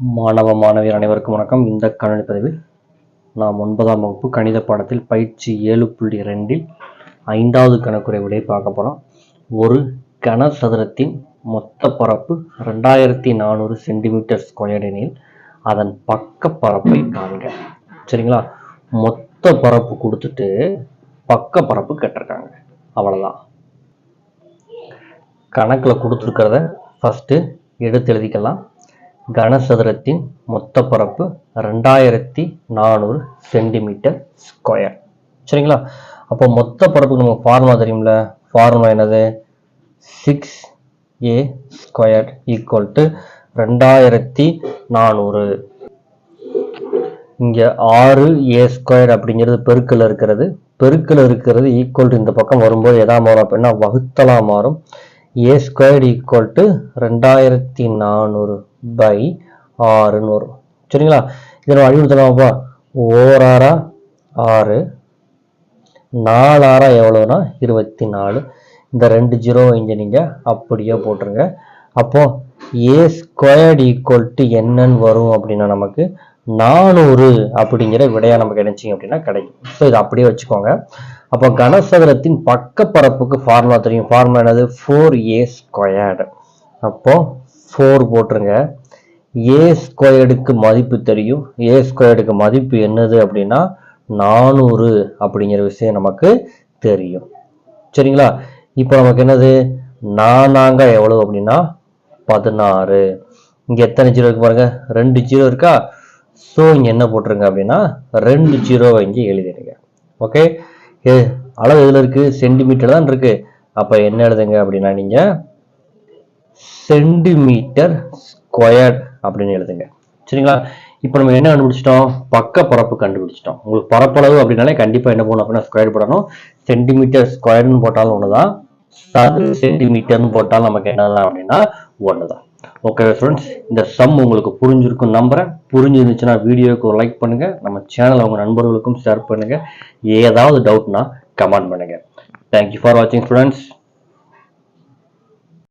மாணவியர் அனைவருக்கும் வணக்கம். இந்த காணொளி பதிவில் நாம் 9ஆம் வகுப்பு கணித பாடத்தில் பயிற்சி 7.2இல் 5வது கணக்குறை விடையை பார்க்க போகிறோம். ஒரு கனசதுரத்தின் மொத்த பரப்பு 2400 சென்டிமீட்டர் ஸ்கொயர் எனில் அதன் பக்க பரப்பை காண்க. சரிங்களா? மொத்த பரப்பு கொடுத்துட்டு பக்க பரப்பு கேட்டிருக்காங்க. அவ்வளோதான். கணக்கில் கொடுத்துருக்கிறத ஃபஸ்ட்டு எடுத்து எழுதிக்கலாம். கனசதுரத்தின் மொத்த பரப்பு 2400 சென்டிமீட்டர் ஸ்கொயர். சரிங்களா? அப்போ மொத்த பரப்புக்கு நமக்கு ஃபார்முலா தெரியும்ல. ஃபார்முலா என்னது? 6a square equal to 2400. இங்கே 6a ஸ்கொயர் அப்படிங்கிறது பெருக்கல் இருக்கிறது. பெருக்கல் இருக்கிறது ஈக்குவல் டு இந்த பக்கம் வரும்போது எதா மாறும் அப்படின்னா வகுத்தலா மாறும். a square equal to 2400 by 6ன்னு வரும். சரிங்களா? இதை நம்ம அழிவுறுத்தலாமாப்பா? 1 6, 4 எவ்வளோனா 24. இந்த 2 ஜீரோ இங்கே நீங்கள் அப்படியே போட்டுருங்க. அப்போ ஏ ஸ்கொயர்டு ஈக்குவல் டு என்னன்னு வரும் அப்படின்னா நமக்கு 400 அப்படிங்கிற விடையா நமக்கு கிடைச்சிங்க அப்படின்னா கிடைக்கும். ஸோ இதை அப்படியே வச்சுக்கோங்க. அப்போ கனசதுரத்தின் பக்க பரப்புக்கு ஃபார்முலா தெரியும். ஃபார்முலா என்னது? 4a squared. அப்போ 4 போட்டுருங்க. ஏ ஸ்கொயர்டுக்கு மதிப்பு தெரியும். ஏ ஸ்கொயர்டுக்கு மதிப்பு என்னது அப்படின்னா 400 அப்படிங்கிற விஷயம் நமக்கு தெரியும். சரிங்களா? இப்போ நமக்கு என்னது? 4 எவ்வளவு அப்படின்னா 16. இங்க எத்தனை ஜீரோ இருக்கு பாருங்க? 2 ஜீரோ இருக்கா? ஸோ இங்க என்ன போட்டுருங்க அப்படின்னா 2 ஜீரோவை இங்கே எழுதிடுங்க. ஓகே, அளவு எதுல இருக்கு? சென்டிமீட்டர் தான் இருக்கு. அப்ப என்ன எழுதுங்க அப்படின்னா நீங்க சென்டிமீட்டர் ஸ்கொயர் அப்படின்னு எழுதுங்க. சரிங்களா? இப்போ நம்ம என்ன கண்டுபிடிச்சிட்டோம்? பக்க பரப்பு கண்டுபிடிச்சிட்டோம். உங்களுக்கு பரப்பளவு அப்படின்னாலே கண்டிப்பா என்ன பண்ணணும் அப்படின்னா ஸ்கொயர் போடணும். சென்டிமீட்டர் ஸ்கொயர்னு போட்டாலும் ஒண்ணுதான், சதுர சென்டிமீட்டர்னு போட்டாலும் நமக்கு என்னதான் அப்படின்னா ஒண்ணுதான். ஓகே ஸ்டூடெண்ட்ஸ், இந்த சம் உங்களுக்கு புரிஞ்சிருக்கும் நம்புறேன். புரிஞ்சிருந்துச்சுன்னா வீடியோக்கு ஒரு லைக் பண்ணுங்க, நம்ம சேனலை உங்க நண்பர்களுக்கும் ஷேர் பண்ணுங்க. ஏதாவது டவுட்னா கமெண்ட் பண்ணுங்க. தேங்க்யூ ஃபார் வாட்சிங் ஸ்டூடெண்ட்ஸ்.